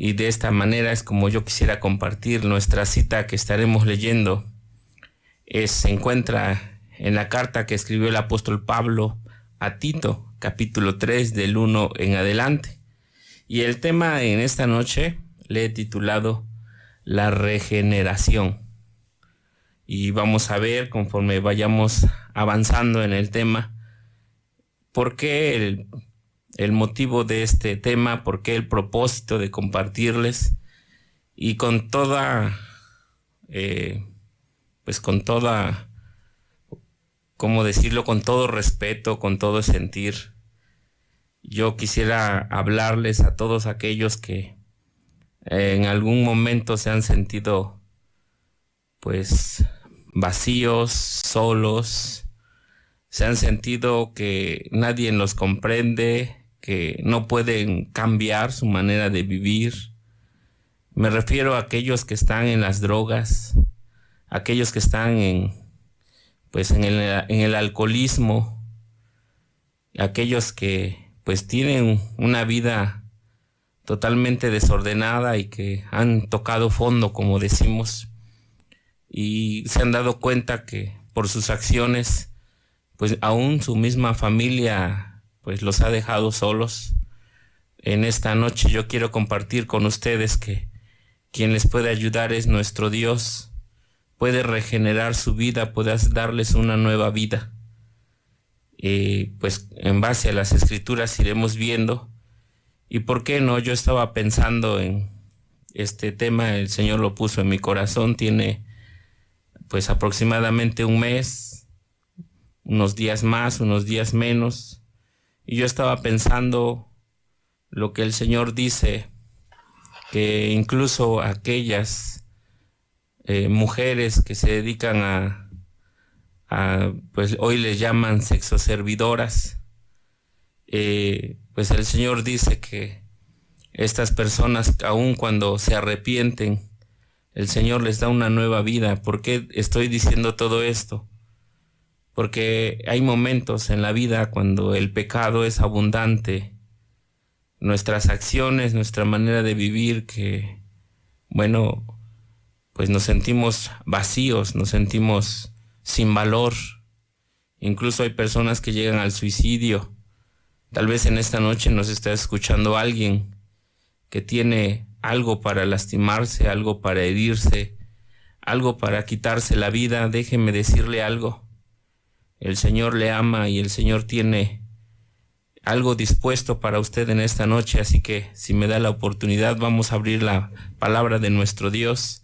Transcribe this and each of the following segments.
Y de esta manera es como yo quisiera compartir nuestra cita que estaremos leyendo. Se encuentra en la carta que escribió el apóstol Pablo a Tito, capítulo 3, del 1 en adelante. Y el tema en esta noche le he titulado La regeneración. Y vamos a ver, conforme vayamos avanzando en el tema, por qué el motivo de este tema, por qué el propósito de compartirles, y con toda, ¿cómo decirlo? Con todo respeto, con todo sentir, yo quisiera hablarles a todos aquellos que en algún momento se han sentido pues vacíos, solos, se han sentido que nadie los comprende, que no pueden cambiar su manera de vivir. Me refiero a aquellos que están en las drogas, aquellos que están en el alcoholismo, aquellos que pues tienen una vida totalmente desordenada y que han tocado fondo, como decimos, y se han dado cuenta que por sus acciones pues aún su misma familia pues los ha dejado solos. En esta noche yo quiero compartir con ustedes que quien les puede ayudar es nuestro Dios. Puede regenerar su vida, puede darles una nueva vida. Pues en base a las escrituras iremos viendo. Y por qué no, yo estaba pensando en este tema, el Señor lo puso en mi corazón, tiene pues aproximadamente un mes, unos días más, unos días menos, y yo estaba pensando lo que el Señor dice, que incluso aquellas mujeres que se dedican pues hoy les llaman sexoservidoras, pues el Señor dice que estas personas, aun cuando se arrepienten, el Señor les da una nueva vida. ¿Por qué estoy diciendo todo esto? Porque hay momentos en la vida cuando el pecado es abundante, nuestras acciones, nuestra manera de vivir, que, bueno, pues nos sentimos vacíos, nos sentimos sin valor. Incluso hay personas que llegan al suicidio. Tal vez en esta noche nos está escuchando alguien que tiene algo para lastimarse, algo para herirse, algo para quitarse la vida. Déjeme decirle algo. El Señor le ama y el Señor tiene algo dispuesto para usted en esta noche, así que si me da la oportunidad vamos a abrir la palabra de nuestro Dios.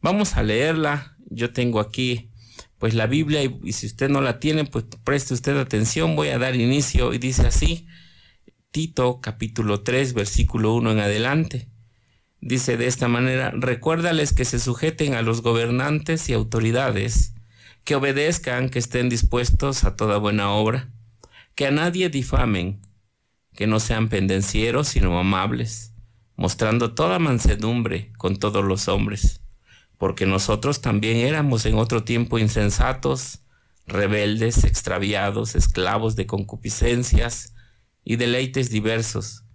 Vamos a leerla. Yo tengo aquí pues la Biblia y si usted no la tiene, pues preste usted atención. Voy a dar inicio y dice así, Tito capítulo 3 versículo 1 en adelante. Dice de esta manera: recuérdales que se sujeten a los gobernantes y autoridades, que obedezcan, que estén dispuestos a toda buena obra, que a nadie difamen, que no sean pendencieros sino amables, mostrando toda mansedumbre con todos los hombres, porque nosotros también éramos en otro tiempo insensatos, rebeldes, extraviados, esclavos de concupiscencias y deleites diversos,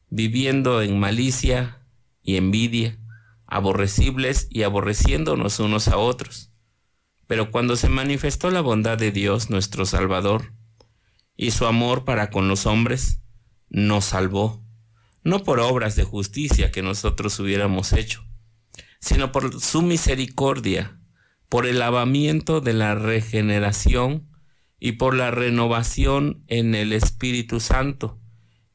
viviendo en malicia y envidia, aborrecibles y aborreciéndonos unos a otros. Pero cuando se manifestó la bondad de Dios nuestro Salvador y su amor para con los hombres, nos salvó, no por obras de justicia que nosotros hubiéramos hecho, sino por su misericordia, por el lavamiento de la regeneración y por la renovación en el Espíritu Santo,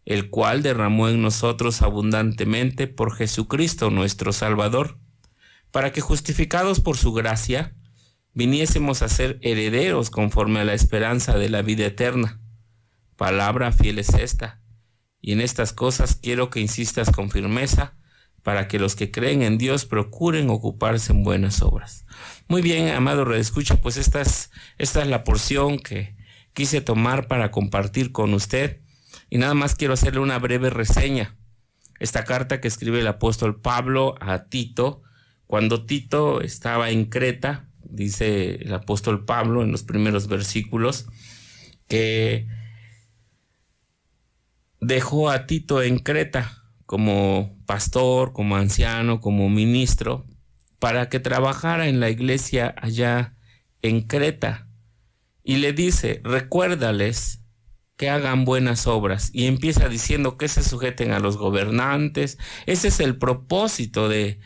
el cual derramó en nosotros abundantemente por Jesucristo nuestro Salvador, para que justificados por su gracia, viniésemos a ser herederos conforme a la esperanza de la vida eterna. Palabra fiel es esta, y en estas cosas quiero que insistas con firmeza, para que los que creen en Dios procuren ocuparse en buenas obras. Muy bien, amado redescucha, pues esta es la porción que quise tomar para compartir con usted, y nada más quiero hacerle una breve reseña. Esta carta que escribe el apóstol Pablo a Tito, cuando Tito estaba en Creta, dice el apóstol Pablo en los primeros versículos, que dejó a Tito en Creta como pastor, como anciano, como ministro, para que trabajara en la iglesia allá en Creta. Y le dice, recuérdales que hagan buenas obras. Y empieza diciendo que se sujeten a los gobernantes. Ese es el propósito del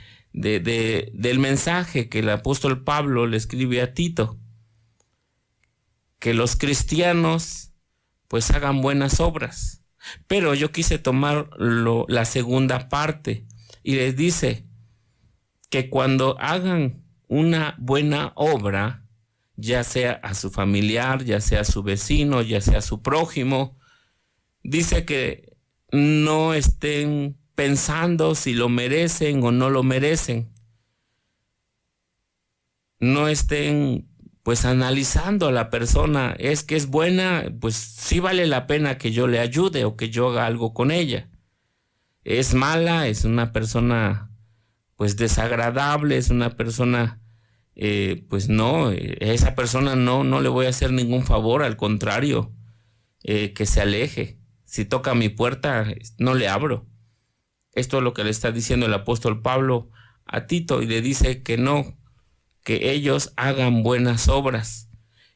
mensaje que el apóstol Pablo le escribe a Tito. Que los cristianos pues hagan buenas obras. Pero yo quise tomar la segunda parte y les dice que cuando hagan una buena obra, ya sea a su familiar, ya sea a su vecino, ya sea a su prójimo, dice que no estén pensando si lo merecen o no lo merecen. No estén pues analizando a la persona, es que es buena, pues sí vale la pena que yo le ayude o que yo haga algo con ella. Es mala, es una persona pues desagradable, es una persona, pues no, esa persona no le voy a hacer ningún favor, al contrario, que se aleje. Si toca mi puerta, no le abro. Esto es lo que le está diciendo el apóstol Pablo a Tito y le dice que no, que ellos hagan buenas obras.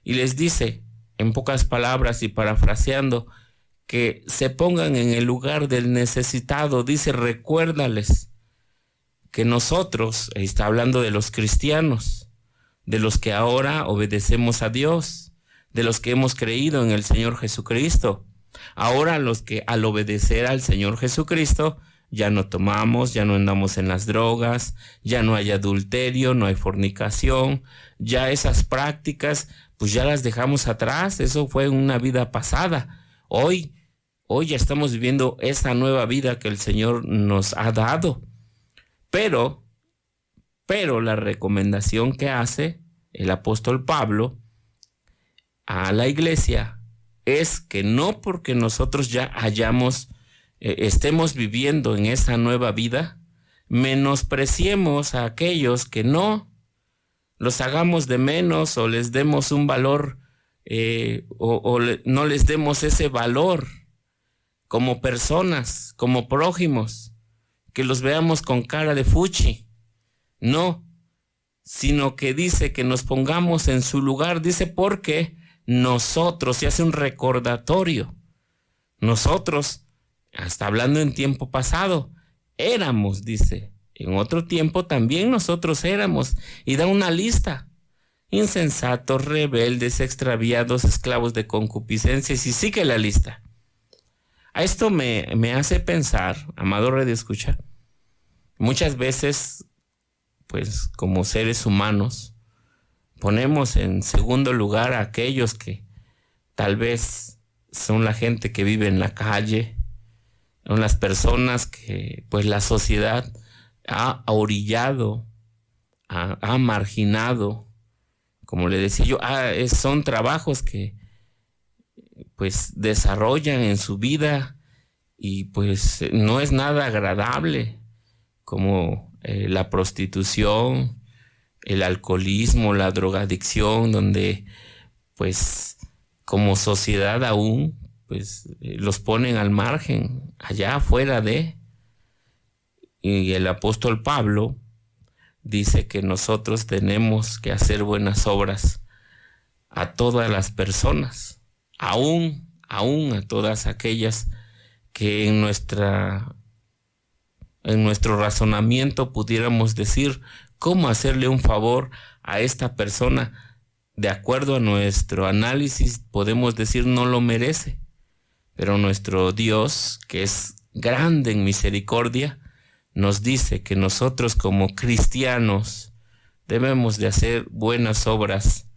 Y les dice, en pocas palabras y parafraseando, que se pongan en el lugar del necesitado. Dice, recuérdales que nosotros, está hablando de los cristianos, de los que ahora obedecemos a Dios, de los que hemos creído en el Señor Jesucristo. Ahora los que al obedecer al Señor Jesucristo ya no tomamos, ya no andamos en las drogas, ya no hay adulterio, no hay fornicación, ya esas prácticas pues ya las dejamos atrás, eso fue una vida pasada. Hoy ya estamos viviendo esa nueva vida que el Señor nos ha dado. Pero la recomendación que hace el apóstol Pablo a la iglesia es que no porque nosotros ya estemos viviendo en esa nueva vida, menospreciemos a aquellos que no, los hagamos de menos o les demos un valor no les demos ese valor como personas, como prójimos, que los veamos con cara de fuchi. No, sino que dice que nos pongamos en su lugar, dice porque nosotros, y hace un recordatorio, nosotros, hasta hablando en tiempo pasado, éramos, dice, en otro tiempo también nosotros éramos, y da una lista, insensatos, rebeldes, extraviados, esclavos de concupiscencias, y sigue la lista. A esto me hace pensar, amado radioescucha, muchas veces, pues como seres humanos, ponemos en segundo lugar a aquellos que tal vez son la gente que vive en la calle, son las personas que pues la sociedad ha orillado, ha marginado, como le decía yo, son trabajos que pues desarrollan en su vida y pues no es nada agradable, como la prostitución, el alcoholismo, la drogadicción, donde pues como sociedad aún pues los ponen al margen, allá afuera de. Y el apóstol Pablo dice que nosotros tenemos que hacer buenas obras a todas las personas, aún a todas aquellas que en nuestro razonamiento pudiéramos decir cómo hacerle un favor a esta persona. De acuerdo a nuestro análisis podemos decir no lo merece, pero nuestro Dios, que es grande en misericordia, nos dice que nosotros como cristianos debemos de hacer buenas obras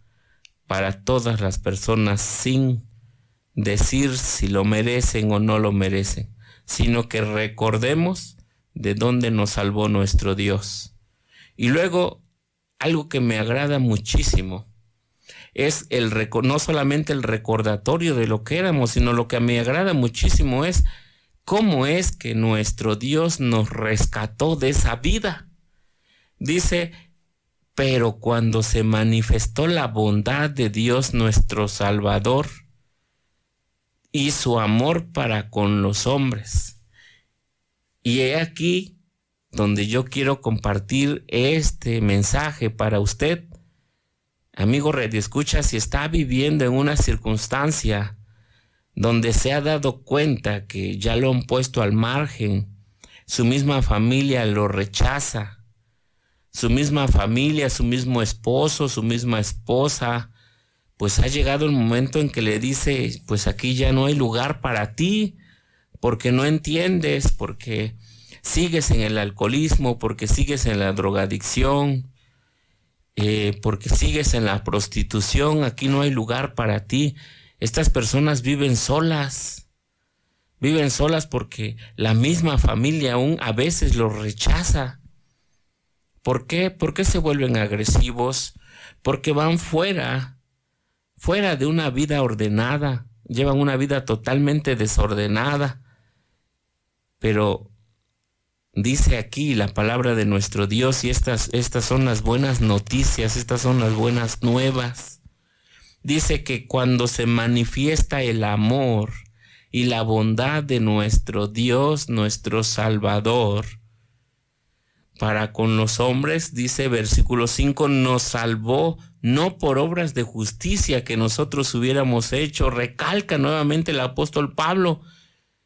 para todas las personas sin decir si lo merecen o no lo merecen, sino que recordemos de dónde nos salvó nuestro Dios. Y luego, algo que me agrada muchísimo es no solamente el recordatorio de lo que éramos, sino lo que me agrada muchísimo es cómo es que nuestro Dios nos rescató de esa vida. Dice, pero cuando se manifestó la bondad de Dios nuestro Salvador y su amor para con los hombres. Y he aquí donde yo quiero compartir este mensaje para usted. Amigo radioescucha, si está viviendo en una circunstancia donde se ha dado cuenta que ya lo han puesto al margen, su misma familia lo rechaza, su misma familia, su mismo esposo, su misma esposa, pues ha llegado el momento en que le dice, pues aquí ya no hay lugar para ti, porque no entiendes, porque sigues en el alcoholismo, porque sigues en la drogadicción, porque sigues en la prostitución, aquí no hay lugar para ti. Estas personas viven solas porque la misma familia aún a veces los rechaza. ¿Por qué? ¿Por qué se vuelven agresivos? Porque van fuera de una vida ordenada, llevan una vida totalmente desordenada. Pero dice aquí la palabra de nuestro Dios, y estas son las buenas noticias, estas son las buenas nuevas. Dice que cuando se manifiesta el amor y la bondad de nuestro Dios, nuestro Salvador, para con los hombres, dice versículo 5, nos salvó no por obras de justicia que nosotros hubiéramos hecho. Recalca nuevamente el apóstol Pablo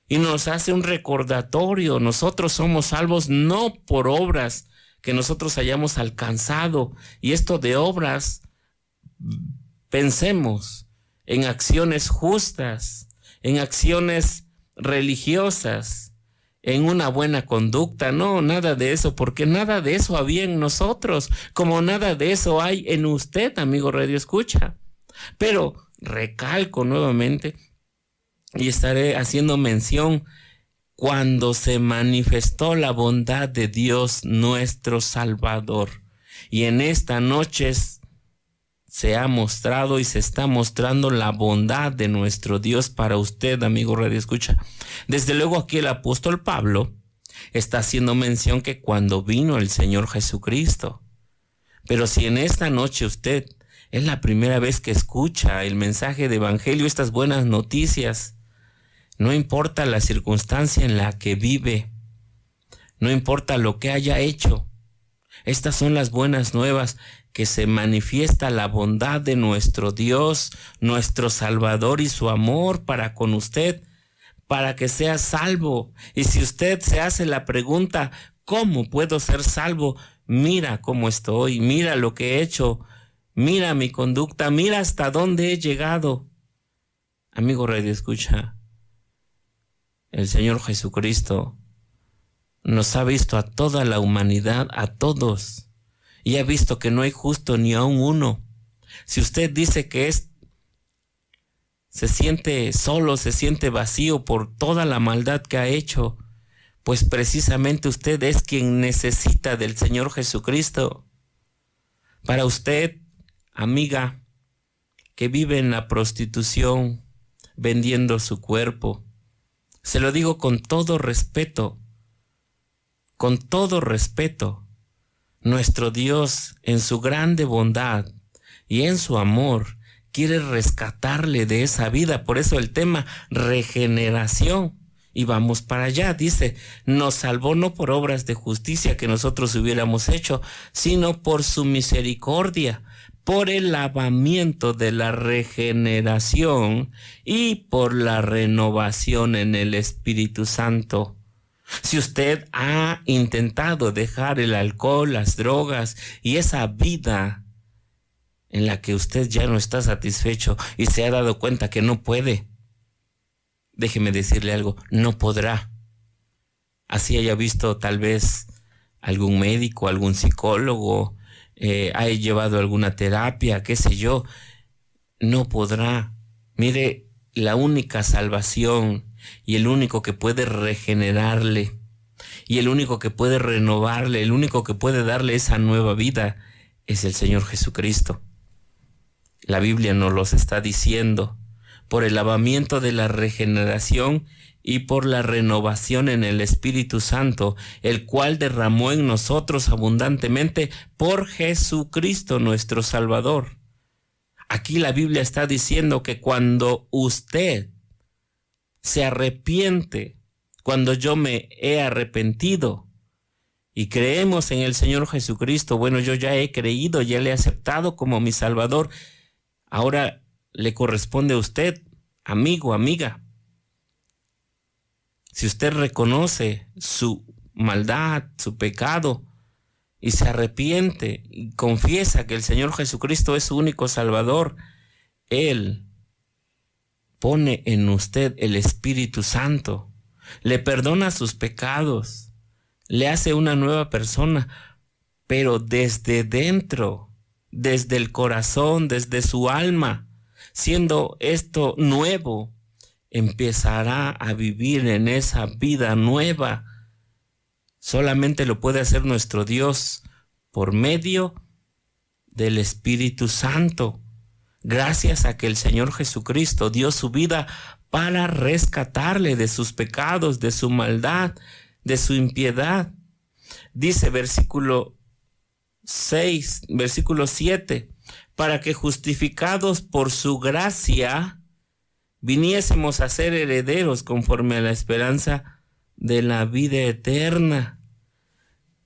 y nos hace un recordatorio. Nosotros somos salvos no por obras que nosotros hayamos alcanzado. Y esto de obras, pensemos en acciones justas, en acciones religiosas, en una buena conducta. No, nada de eso, porque nada de eso había en nosotros, como nada de eso hay en usted, amigo radioescucha. Pero recalco nuevamente, y estaré haciendo mención, cuando se manifestó la bondad de Dios nuestro Salvador. Y en esta noche se ha mostrado y se está mostrando la bondad de nuestro Dios para usted, amigo radioescucha. Desde luego aquí el apóstol Pablo está haciendo mención que cuando vino el Señor Jesucristo. Pero si en esta noche usted es la primera vez que escucha el mensaje de evangelio, estas buenas noticias, no importa la circunstancia en la que vive, no importa lo que haya hecho, estas son las buenas nuevas, que se manifiesta la bondad de nuestro Dios, nuestro Salvador, y su amor para con usted, para que sea salvo. Y si usted se hace la pregunta, ¿cómo puedo ser salvo? Mira cómo estoy, mira lo que he hecho, mira mi conducta, mira hasta dónde he llegado. Amigo radioescucha, el Señor Jesucristo nos ha visto a toda la humanidad, a todos, y ha visto que no hay justo ni aun uno. Si usted dice que se siente solo, se siente vacío por toda la maldad que ha hecho, pues precisamente usted es quien necesita del Señor Jesucristo. Para usted, amiga, que vive en la prostitución, vendiendo su cuerpo, se lo digo con todo respeto, nuestro Dios, en su grande bondad y en su amor, quiere rescatarle de esa vida. Por eso el tema regeneración. Y vamos para allá. Dice, nos salvó no por obras de justicia que nosotros hubiéramos hecho, sino por su misericordia, por el lavamiento de la regeneración y por la renovación en el Espíritu Santo. Si usted ha intentado dejar el alcohol, las drogas y esa vida en la que usted ya no está satisfecho y se ha dado cuenta que no puede, déjeme decirle algo, no podrá. Así haya visto tal vez algún médico, algún psicólogo, haya llevado alguna terapia, qué sé yo, no podrá. Mire, la única salvación y el único que puede regenerarle y el único que puede renovarle, el único que puede darle esa nueva vida es el Señor Jesucristo. La Biblia nos los está diciendo, por el lavamiento de la regeneración y por la renovación en el Espíritu Santo, el cual derramó en nosotros abundantemente por Jesucristo nuestro Salvador. Aquí la Biblia está diciendo que cuando usted se arrepiente, cuando yo me he arrepentido, y creemos en el Señor Jesucristo, bueno, yo ya he creído, ya le he aceptado como mi Salvador, ahora le corresponde a usted, amigo, amiga. Si usted reconoce su maldad, su pecado, y se arrepiente y confiesa que el Señor Jesucristo es su único Salvador, Él pone en usted el Espíritu Santo, le perdona sus pecados, le hace una nueva persona, pero desde dentro, desde el corazón, desde su alma, siendo esto nuevo, empezará a vivir en esa vida nueva. Solamente lo puede hacer nuestro Dios por medio del Espíritu Santo. Gracias a que el Señor Jesucristo dio su vida para rescatarle de sus pecados, de su maldad, de su impiedad. Dice versículo 7, para que justificados por su gracia viniésemos a ser herederos conforme a la esperanza de la vida eterna,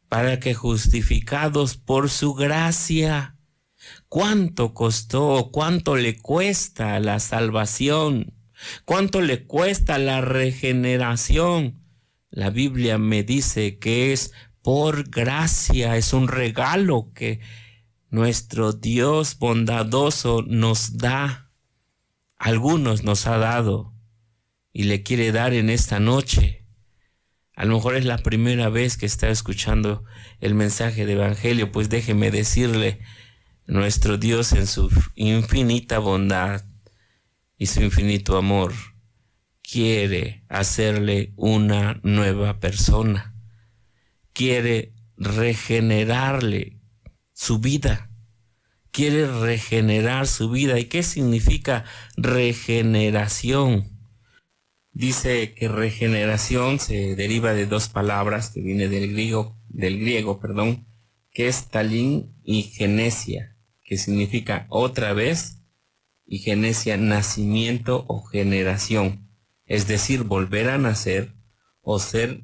para que justificados por su gracia. ¿Cuánto costó? ¿Cuánto le cuesta la salvación? ¿Cuánto le cuesta la regeneración? La Biblia me dice que es por gracia, es un regalo que nuestro Dios bondadoso nos da. Algunos nos ha dado y le quiere dar en esta noche. A lo mejor es la primera vez que está escuchando el mensaje de evangelio, pues déjeme decirle, nuestro Dios en su infinita bondad y su infinito amor quiere hacerle una nueva persona, quiere regenerarle su vida, quiere regenerar su vida. ¿Y qué significa regeneración? Dice que regeneración se deriva de dos palabras que viene del griego, que es talín y genesia, que significa otra vez, y genesia, nacimiento o generación, es decir, volver a nacer o ser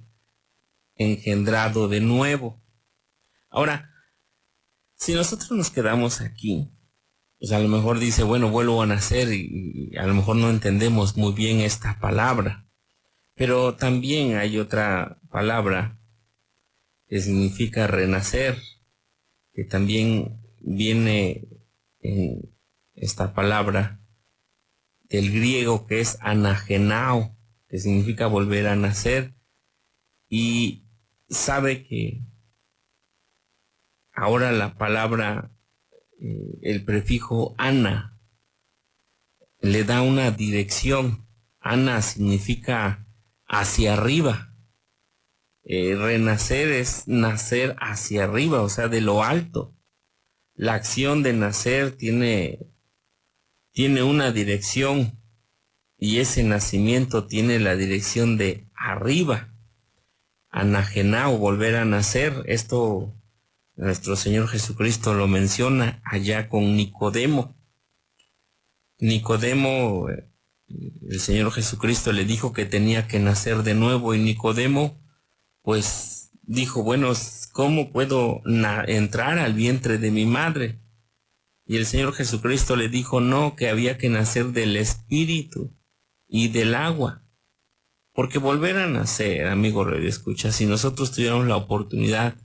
engendrado de nuevo. Ahora, si nosotros nos quedamos aquí, pues a lo mejor dice, bueno, vuelvo a nacer y a lo mejor no entendemos muy bien esta palabra. Pero también hay otra palabra que significa renacer, que también viene en esta palabra del griego que es anagenao, que significa volver a nacer. Y sabe que ahora la palabra, el prefijo ana, le da una dirección. Ana significa hacia arriba. Renacer es nacer hacia arriba, o sea, de lo alto. La acción de nacer tiene una dirección y ese nacimiento tiene la dirección de arriba. Anagenao, volver a nacer. Esto nuestro Señor Jesucristo lo menciona allá con Nicodemo. Nicodemo, el Señor Jesucristo le dijo que tenía que nacer de nuevo y Nicodemo pues dijo, bueno, ¿cómo puedo entrar al vientre de mi madre? Y el Señor Jesucristo le dijo, no, que había que nacer del Espíritu y del agua. Porque volver a nacer, amigo radioescucha, si nosotros tuviéramos la oportunidad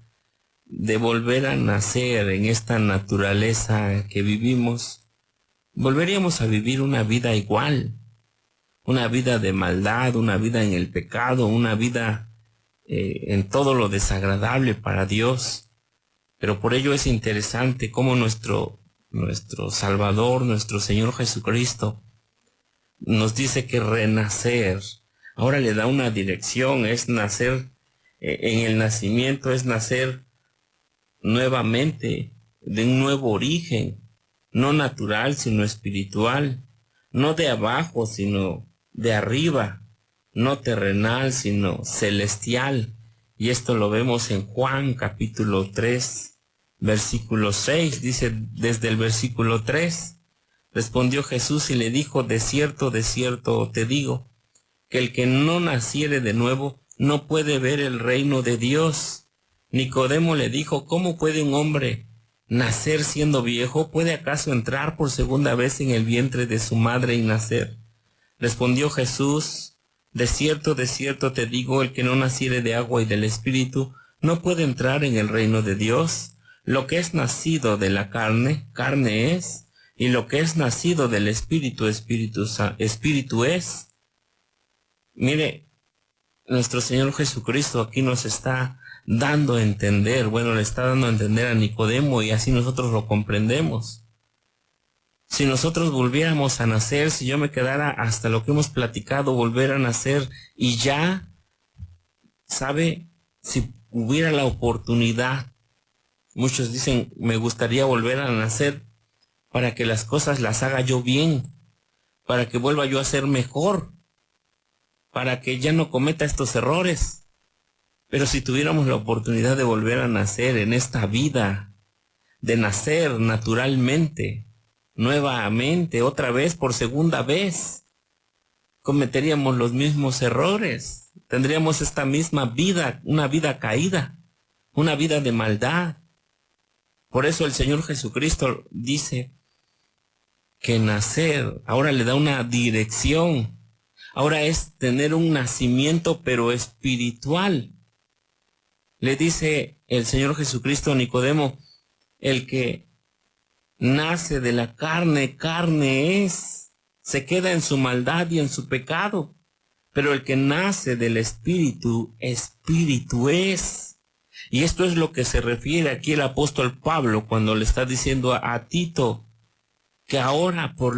de volver a nacer en esta naturaleza que vivimos, volveríamos a vivir una vida igual, una vida de maldad, una vida en el pecado, una vida en todo lo desagradable para Dios. Pero por ello es interesante cómo nuestro Salvador, nuestro Señor Jesucristo, nos dice que renacer, ahora le da una dirección, es nacer, en el nacimiento es nacer nuevamente, de un nuevo origen, no natural, sino espiritual, no de abajo, sino de arriba, no terrenal, sino celestial. Y esto lo vemos en Juan capítulo 3, versículo 6, dice desde el versículo 3, respondió Jesús y le dijo, de cierto te digo, que el que no naciere de nuevo no puede ver el reino de Dios. Nicodemo le dijo: ¿cómo puede un hombre nacer siendo viejo? ¿Puede acaso entrar por segunda vez en el vientre de su madre y nacer? Respondió Jesús: de cierto te digo, el que no naciere de agua y del Espíritu no puede entrar en el reino de Dios. Lo que es nacido de la carne, carne es, y lo que es nacido del Espíritu, espíritu es. Mire, nuestro Señor Jesucristo aquí nos está dando a entender, le está dando a entender a Nicodemo, y así nosotros lo comprendemos. Si nosotros volviéramos a nacer, si yo me quedara hasta lo que hemos platicado, volver a nacer, y ya, ¿sabe? Si hubiera la oportunidad, muchos dicen: me gustaría volver a nacer para que las cosas las haga yo bien, para que vuelva yo a ser mejor, para que ya no cometa estos errores. Pero si tuviéramos la oportunidad de volver a nacer en esta vida, de nacer naturalmente, nuevamente, otra vez, por segunda vez, cometeríamos los mismos errores, tendríamos esta misma vida, una vida caída, una vida de maldad. Por eso el Señor Jesucristo dice que nacer ahora le da una dirección, ahora es tener un nacimiento pero espiritual. Le dice el Señor Jesucristo a Nicodemo: el que nace de la carne, carne es, se queda en su maldad y en su pecado, pero el que nace del Espíritu, espíritu es. Y esto es lo que se refiere aquí el apóstol Pablo cuando le está diciendo a Tito que ahora por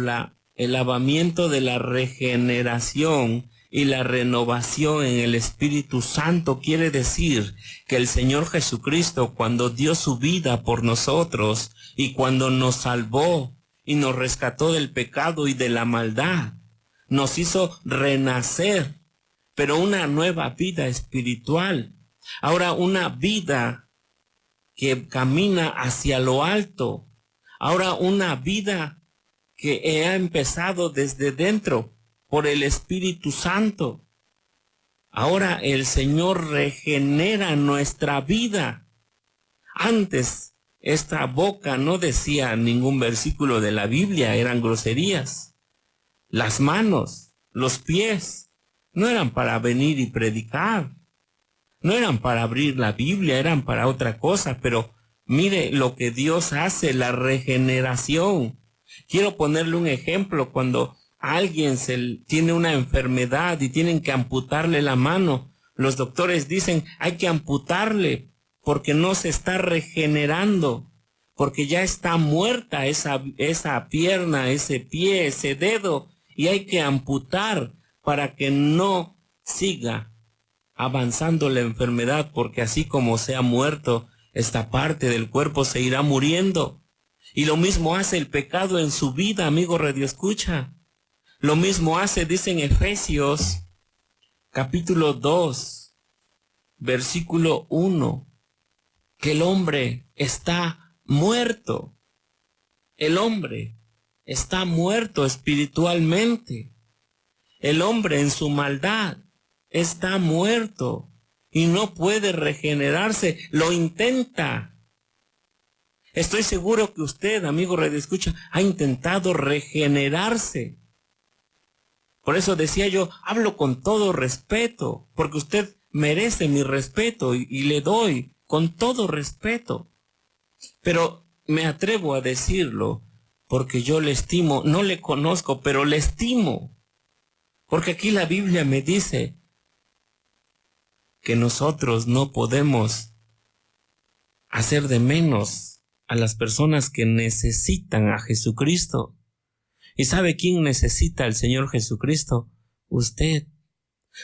el lavamiento de la regeneración y la renovación en el Espíritu Santo, quiere decir que el Señor Jesucristo, cuando dio su vida por nosotros y cuando nos salvó y nos rescató del pecado y de la maldad, nos hizo renacer, pero una nueva vida espiritual. Ahora una vida que camina hacia lo alto. Ahora una vida que ha empezado desde dentro por el Espíritu Santo. Ahora el Señor regenera nuestra vida. Antes esta boca no decía ningún versículo de la Biblia, eran groserías. Las manos, los pies, no eran para venir y predicar. No eran para abrir la Biblia, eran para otra cosa, pero mire lo que Dios hace, la regeneración. Quiero ponerle un ejemplo: cuando alguien tiene una enfermedad y tienen que amputarle la mano, los doctores dicen: hay que amputarle porque no se está regenerando, porque ya está muerta esa pierna, ese pie, ese dedo, y hay que amputar para que no siga avanzando la enfermedad, porque así como se ha muerto, esta parte del cuerpo se irá muriendo. Y lo mismo hace el pecado en su vida, amigo radioescucha. Lo mismo hace, dice en Efesios, capítulo 2, versículo 1, que el hombre está muerto. El hombre está muerto espiritualmente. El hombre en su maldad está muerto y no puede regenerarse. Lo intenta. Estoy seguro que usted, amigo radioescucha, ha intentado regenerarse. Por eso decía yo, hablo con todo respeto, porque usted merece mi respeto y le doy con todo respeto. Pero me atrevo a decirlo porque yo le estimo, no le conozco, pero le estimo. Porque aquí la Biblia me dice que nosotros no podemos hacer de menos a las personas que necesitan a Jesucristo. ¿Y sabe quién necesita al Señor Jesucristo? Usted.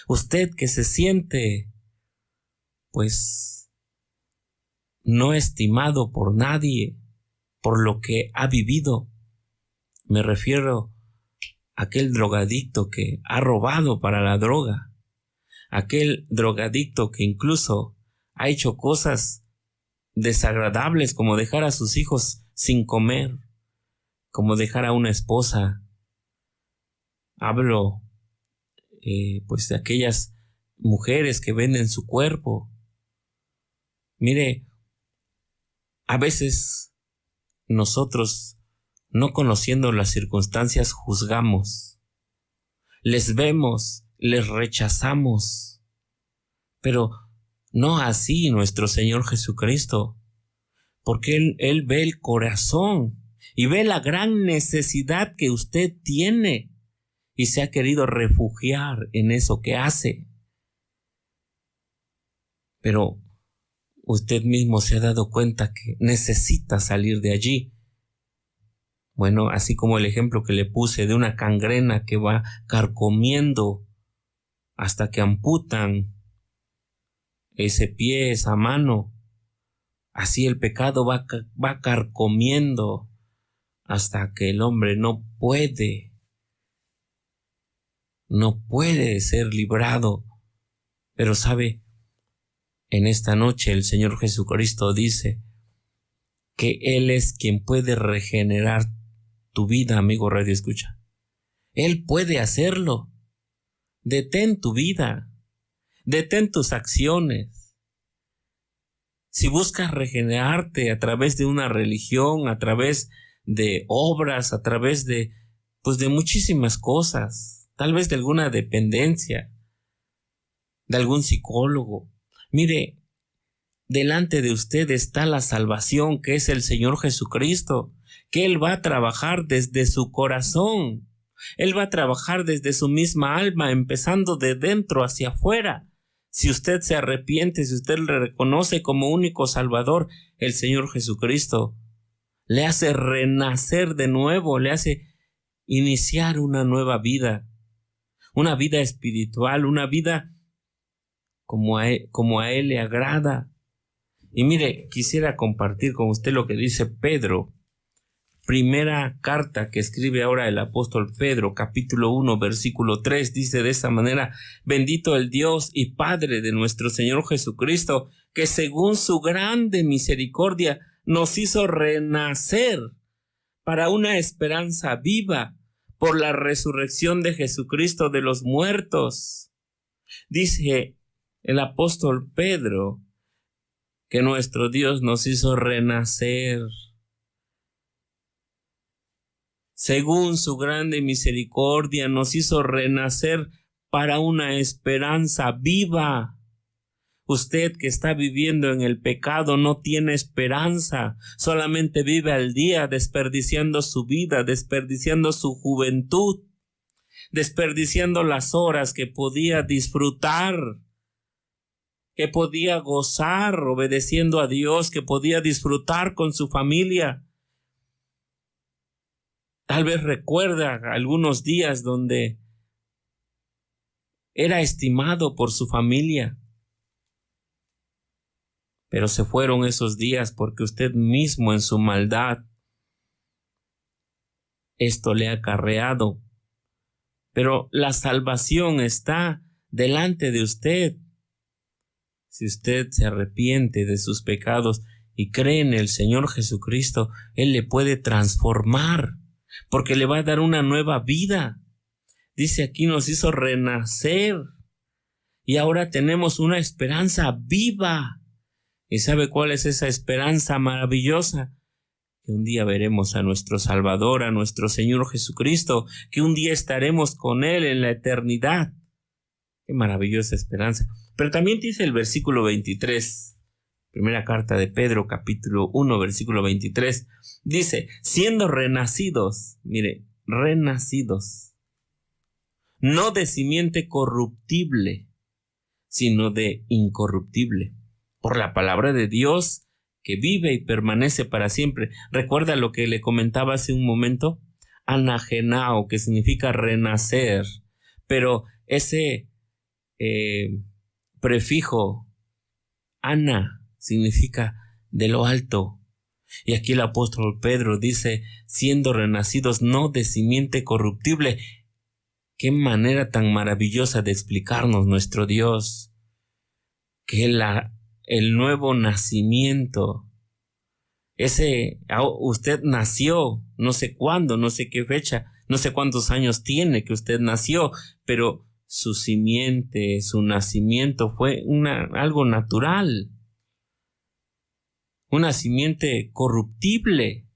Usted que se siente, pues, no estimado por nadie, por lo que ha vivido. Me refiero a aquel drogadicto que ha robado para la droga. Aquel drogadicto que incluso ha hecho cosas desagradables, como dejar a sus hijos sin comer, como dejar a una esposa. Hablo pues de aquellas mujeres que venden su cuerpo, Mire, a veces nosotros, no conociendo las circunstancias, juzgamos, les vemos, les rechazamos, pero no así nuestro Señor Jesucristo, porque Él ve el corazón y ve la gran necesidad que usted tiene y se ha querido refugiar en eso que hace. Pero usted mismo se ha dado cuenta que necesita salir de allí. Bueno, así como el ejemplo que le puse de una gangrena que va carcomiendo hasta que amputan ese pie, esa mano, así el pecado va carcomiendo hasta que el hombre no puede ser librado. Pero sabe, en esta noche el Señor Jesucristo dice que Él es quien puede regenerar tu vida, amigo Radio Escucha. Él puede hacerlo. Detén tu vida. Detén tus acciones. Si buscas regenerarte a través de una religión, a través de obras, a través de muchísimas cosas, tal vez de alguna dependencia, de algún psicólogo. Mire, delante de usted está la salvación, que es el Señor Jesucristo, que Él va a trabajar desde su corazón. Él va a trabajar desde su misma alma, empezando de dentro hacia afuera. Si usted se arrepiente, si usted le reconoce como único Salvador, el Señor Jesucristo le hace renacer de nuevo, le hace iniciar una nueva vida, una vida espiritual, una vida como a Él le agrada. Y mire, quisiera compartir con usted lo que dice Pedro, primera carta que escribe ahora el apóstol Pedro, capítulo 1, versículo 3, dice de esa manera: bendito el Dios y Padre de nuestro Señor Jesucristo, que según su grande misericordia nos hizo renacer para una esperanza viva por la resurrección de Jesucristo de los muertos. Dice el apóstol Pedro que nuestro Dios nos hizo renacer según su grande misericordia, nos hizo renacer para una esperanza viva. Usted que está viviendo en el pecado no tiene esperanza, solamente vive al día desperdiciando su vida, desperdiciando su juventud, desperdiciando las horas que podía disfrutar, que podía gozar obedeciendo a Dios, que podía disfrutar con su familia. Tal vez recuerda algunos días donde era estimado por su familia, pero se fueron esos días porque usted mismo en su maldad esto le ha acarreado. Pero la salvación está delante de usted. Si usted se arrepiente de sus pecados y cree en el Señor Jesucristo, Él le puede transformar, porque le va a dar una nueva vida. Dice aquí, nos hizo renacer y ahora tenemos una esperanza viva. ¿Y sabe cuál es esa esperanza maravillosa? Que un día veremos a nuestro Salvador, a nuestro Señor Jesucristo, que un día estaremos con Él en la eternidad. Qué maravillosa esperanza. Pero también dice el versículo 23, primera carta de Pedro, capítulo 1, versículo 23, dice: siendo renacidos, mire, renacidos, no de simiente corruptible, sino de incorruptible, por la palabra de Dios que vive y permanece para siempre. ¿Recuerda lo que le comentaba hace un momento? Anagenao, que significa renacer, pero ese prefijo ana significa de lo alto. Y aquí el apóstol Pedro dice: siendo renacidos no de simiente corruptible. Qué manera tan maravillosa de explicarnos nuestro Dios, que el nuevo nacimiento, usted nació, no sé cuándo, no sé qué fecha, no sé cuántos años tiene que usted nació, pero su simiente, su nacimiento fue algo natural. una simiente corruptible.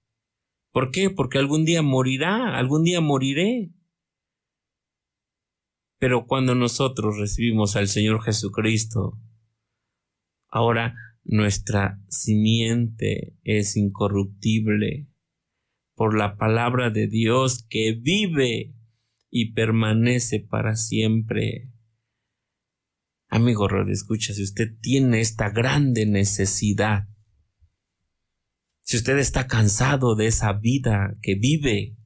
¿Por qué? Porque algún día morirá, algún día moriré. Pero cuando nosotros recibimos al Señor Jesucristo, ahora nuestra simiente es incorruptible por la palabra de Dios que vive y permanece para siempre. Amigo radioescucha, si usted tiene esta grande necesidad, si usted está cansado de esa vida que vive,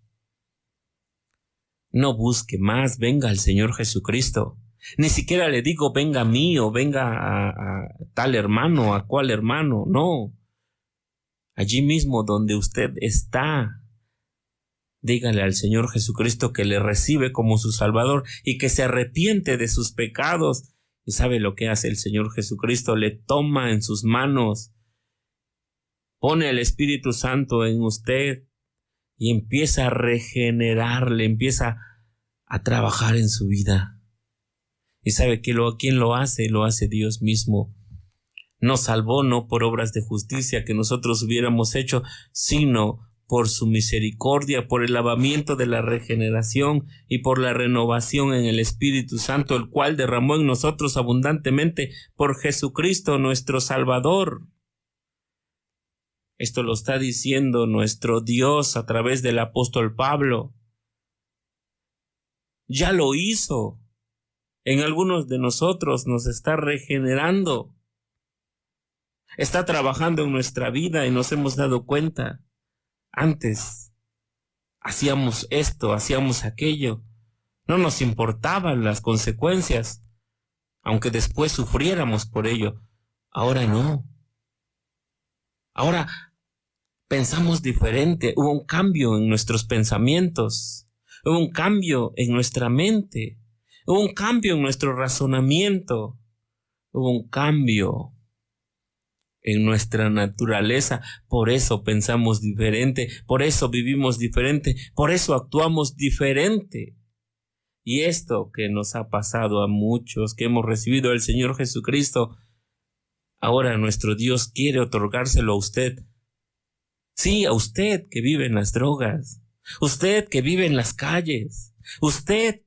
no busque más, venga al Señor Jesucristo. Ni siquiera le digo venga a mí o venga a tal hermano, a cual hermano, no. Allí mismo donde usted está, dígale al Señor Jesucristo que le recibe como su Salvador y que se arrepiente de sus pecados. ¿Y sabe lo que hace el Señor Jesucristo? Le toma en sus manos, pone el Espíritu Santo en usted y empieza a regenerarle, empieza a trabajar en su vida. ¿Y sabe quién lo hace? Lo hace Dios mismo. Nos salvó no por obras de justicia que nosotros hubiéramos hecho, sino por su misericordia, por el lavamiento de la regeneración y por la renovación en el Espíritu Santo, el cual derramó en nosotros abundantemente por Jesucristo nuestro Salvador. Esto lo está diciendo nuestro Dios a través del apóstol Pablo. Ya lo hizo. En algunos de nosotros nos está regenerando. Está trabajando en nuestra vida y nos hemos dado cuenta. Antes hacíamos esto, hacíamos aquello. No nos importaban las consecuencias, aunque después sufriéramos por ello. Ahora no. Ahora pensamos diferente. Hubo un cambio en nuestros pensamientos. Hubo un cambio en nuestra mente. Hubo un cambio en nuestro razonamiento. Hubo un cambio en nuestra naturaleza. Por eso pensamos diferente, por eso vivimos diferente, por eso actuamos diferente. Y esto que nos ha pasado a muchos que hemos recibido al Señor Jesucristo, ahora nuestro Dios quiere otorgárselo a usted. Sí, a usted que vive en las drogas, usted que vive en las calles, usted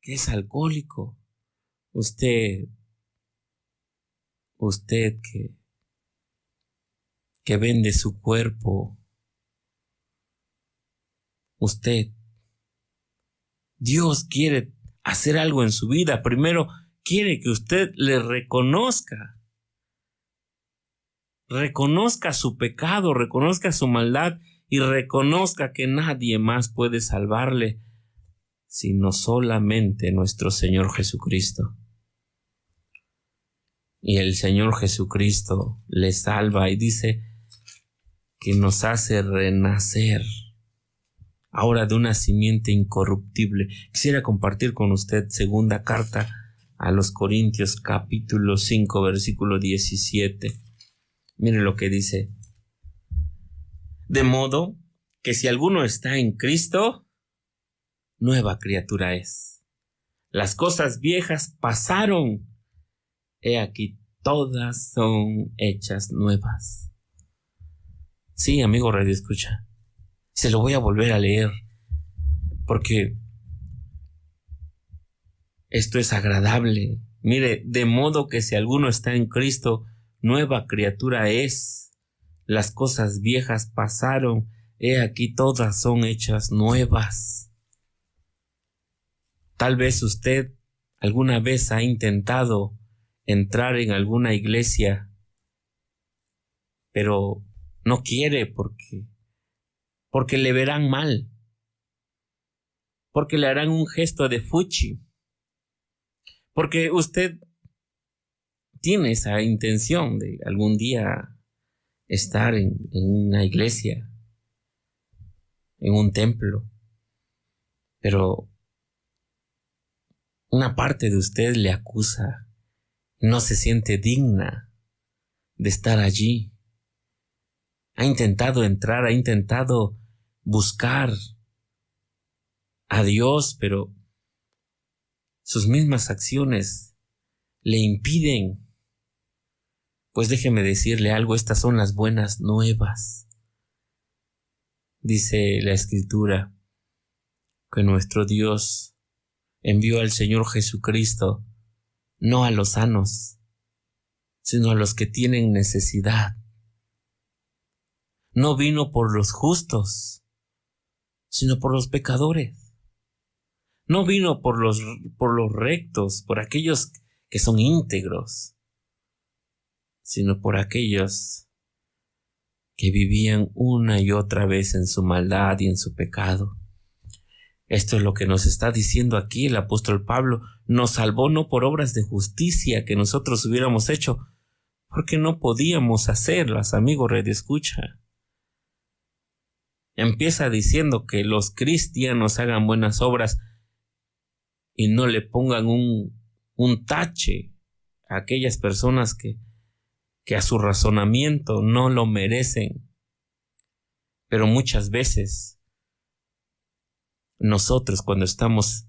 que es alcohólico, usted que vende su cuerpo, usted. Dios quiere hacer algo en su vida. Primero quiere que usted le reconozca su pecado, reconozca su maldad y reconozca que nadie más puede salvarle sino solamente nuestro Señor Jesucristo. Y el Señor Jesucristo le salva y dice que nos hace renacer ahora de una simiente incorruptible. Quisiera compartir con usted segunda carta a los Corintios capítulo 5 versículo 17. Mire lo que dice. De modo que si alguno está en Cristo, nueva criatura es. Las cosas viejas pasaron. He aquí, todas son hechas nuevas. Sí, amigo Radio Escucha. Se lo voy a volver a leer porque esto es agradable. Mire, de modo que si alguno está en Cristo, nueva criatura es. Las cosas viejas pasaron. He aquí, todas son hechas nuevas. Tal vez usted alguna vez ha intentado entrar en alguna iglesia, pero no quiere porque le verán mal, porque le harán un gesto de fuchi, porque usted tiene esa intención de algún día estar en una iglesia, en un templo, pero una parte de usted le acusa, no se siente digna de estar allí. Ha intentado entrar, ha intentado buscar a Dios, pero sus mismas acciones le impiden. Pues déjeme decirle algo, estas son las buenas nuevas. Dice la Escritura que nuestro Dios envió al Señor Jesucristo no a los sanos, sino a los que tienen necesidad. No vino por los justos, sino por los pecadores. No vino por los rectos, por aquellos que son íntegros, sino por aquellos que vivían una y otra vez en su maldad y en su pecado. Esto es lo que nos está diciendo aquí el apóstol Pablo. Nos salvó no por obras de justicia que nosotros hubiéramos hecho, porque no podíamos hacerlas, amigo redescucha. Empieza diciendo que los cristianos hagan buenas obras y no le pongan un tache a aquellas personas que a su razonamiento no lo merecen. Pero muchas veces nosotros, cuando estamos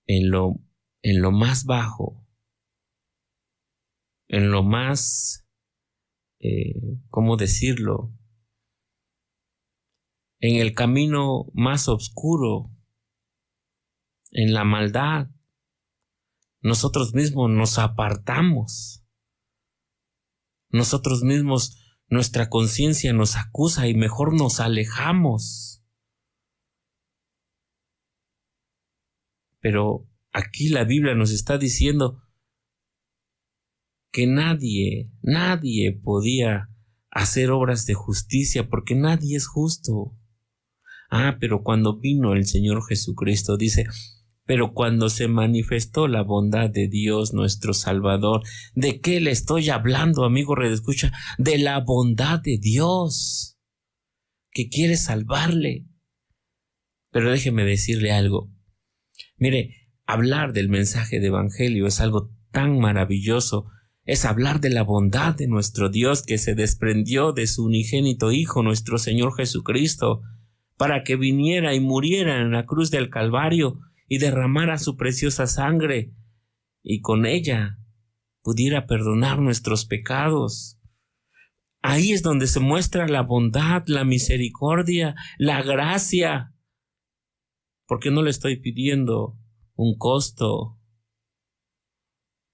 en lo más bajo, en lo más, ¿cómo decirlo?, en el camino más oscuro, en la maldad, nosotros mismos nos apartamos. Nosotros mismos, nuestra conciencia nos acusa y mejor nos alejamos. Pero aquí la Biblia nos está diciendo que nadie podía hacer obras de justicia porque nadie es justo. Pero cuando vino el Señor Jesucristo, dice, pero cuando se manifestó la bondad de Dios nuestro Salvador, ¿de qué le estoy hablando, amigo redescucha? De la bondad de Dios, que quiere salvarle. Pero déjeme decirle algo. Mire, hablar del mensaje de evangelio es algo tan maravilloso. Es hablar de la bondad de nuestro Dios que se desprendió de su unigénito Hijo, nuestro Señor Jesucristo, para que viniera y muriera en la cruz del Calvario y derramara su preciosa sangre y con ella pudiera perdonar nuestros pecados. Ahí es donde se muestra la bondad, la misericordia, la gracia, porque no le estoy pidiendo un costo.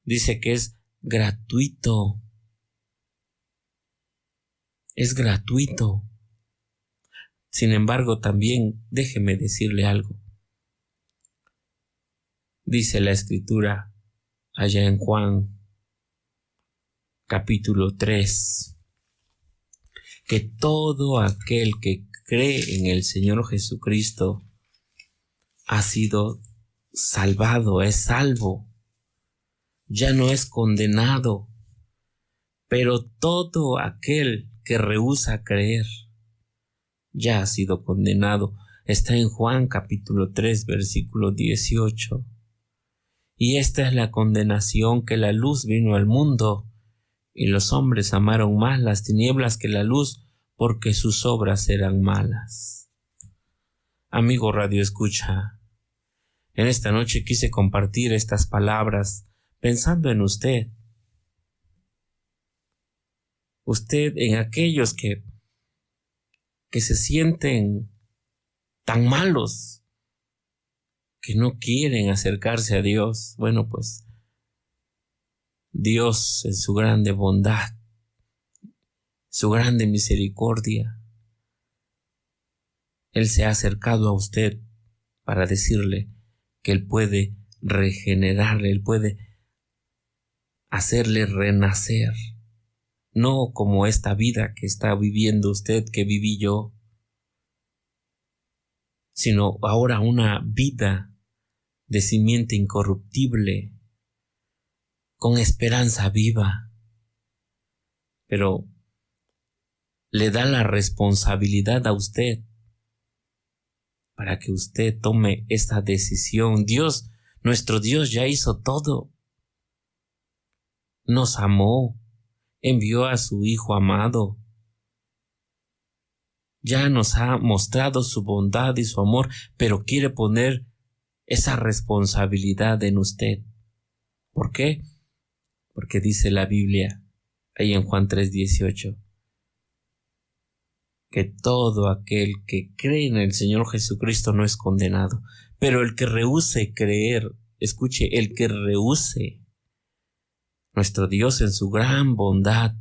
Dice que es gratuito. Es gratuito. Sin embargo, también déjeme decirle algo. Dice la Escritura allá en Juan, capítulo 3, que todo aquel que cree en el Señor Jesucristo ha sido salvado, es salvo, ya no es condenado, pero todo aquel que rehúsa creer ya ha sido condenado. Está en Juan capítulo 3, versículo 18. Y esta es la condenación, que la luz vino al mundo, y los hombres amaron más las tinieblas que la luz, porque sus obras eran malas. Amigo Radio Escucha, en esta noche quise compartir estas palabras pensando en usted. Usted, en aquellos que se sienten tan malos, que no quieren acercarse a Dios. Bueno, pues Dios, en su grande bondad, su grande misericordia, Él se ha acercado a usted para decirle que Él puede regenerarle, Él puede hacerle renacer, no como esta vida que está viviendo usted, que viví yo, sino ahora una vida de simiente incorruptible, con esperanza viva. Pero le da la responsabilidad a usted para que usted tome esta decisión. Dios, nuestro Dios, ya hizo todo. Nos amó, envió a su Hijo amado. Ya nos ha mostrado su bondad y su amor, pero quiere poner esa responsabilidad en usted. ¿Por qué? Porque dice la Biblia, ahí en Juan 3:18, que todo aquel que cree en el Señor Jesucristo no es condenado, pero el que rehúse creer, escuche, el que rehúse, nuestro Dios en su gran bondad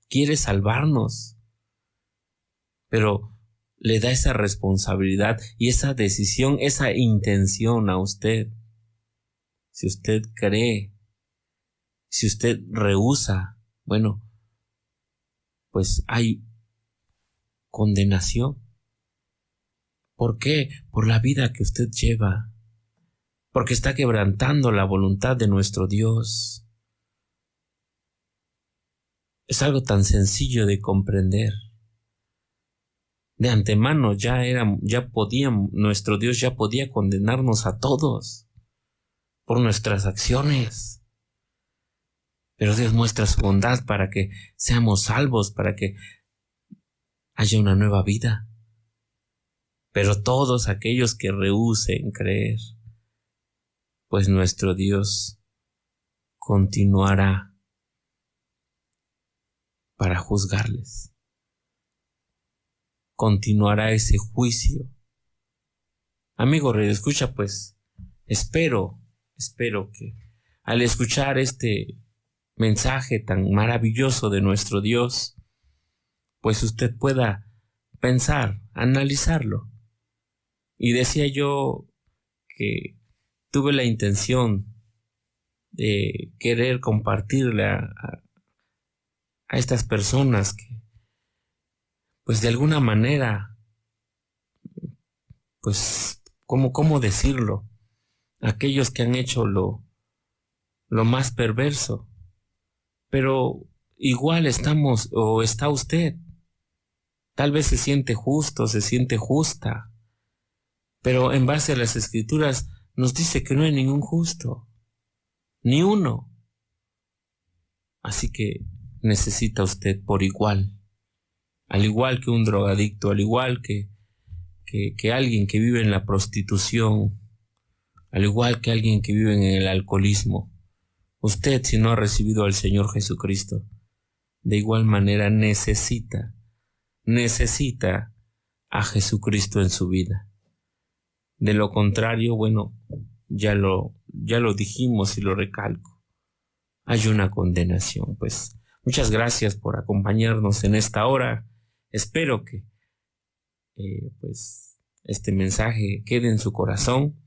quiere salvarnos, pero le da esa responsabilidad y esa decisión, esa intención a usted. Si usted cree, si usted rehúsa, bueno, pues hay condenación. ¿Por qué? Por la vida que usted lleva, porque está quebrantando la voluntad de nuestro Dios. Es algo tan sencillo de comprender. De antemano nuestro Dios ya podía condenarnos a todos por nuestras acciones. Pero Dios muestra su bondad para que seamos salvos, para que haya una nueva vida. Pero todos aquellos que rehúsen creer, pues nuestro Dios continuará para juzgarles. Continuará ese juicio. Amigo radioescucha, pues espero que al escuchar este mensaje tan maravilloso de nuestro Dios, pues usted pueda pensar, analizarlo. Y decía yo que tuve la intención de querer compartirle a estas personas que, pues de alguna manera, pues, ¿cómo decirlo? Aquellos que han hecho lo más perverso, pero igual estamos o está usted. Tal vez se siente justo, se siente justa, pero en base a las Escrituras nos dice que no hay ningún justo, ni uno. Así que necesita usted por igual, al igual que un drogadicto, al igual que alguien que vive en la prostitución, al igual que alguien que vive en el alcoholismo. Usted, si no ha recibido al Señor Jesucristo, de igual manera necesita a Jesucristo en su vida. De lo contrario, bueno, ya lo dijimos y lo recalco, hay una condenación. Pues muchas gracias por acompañarnos en esta hora. Espero que pues este mensaje quede en su corazón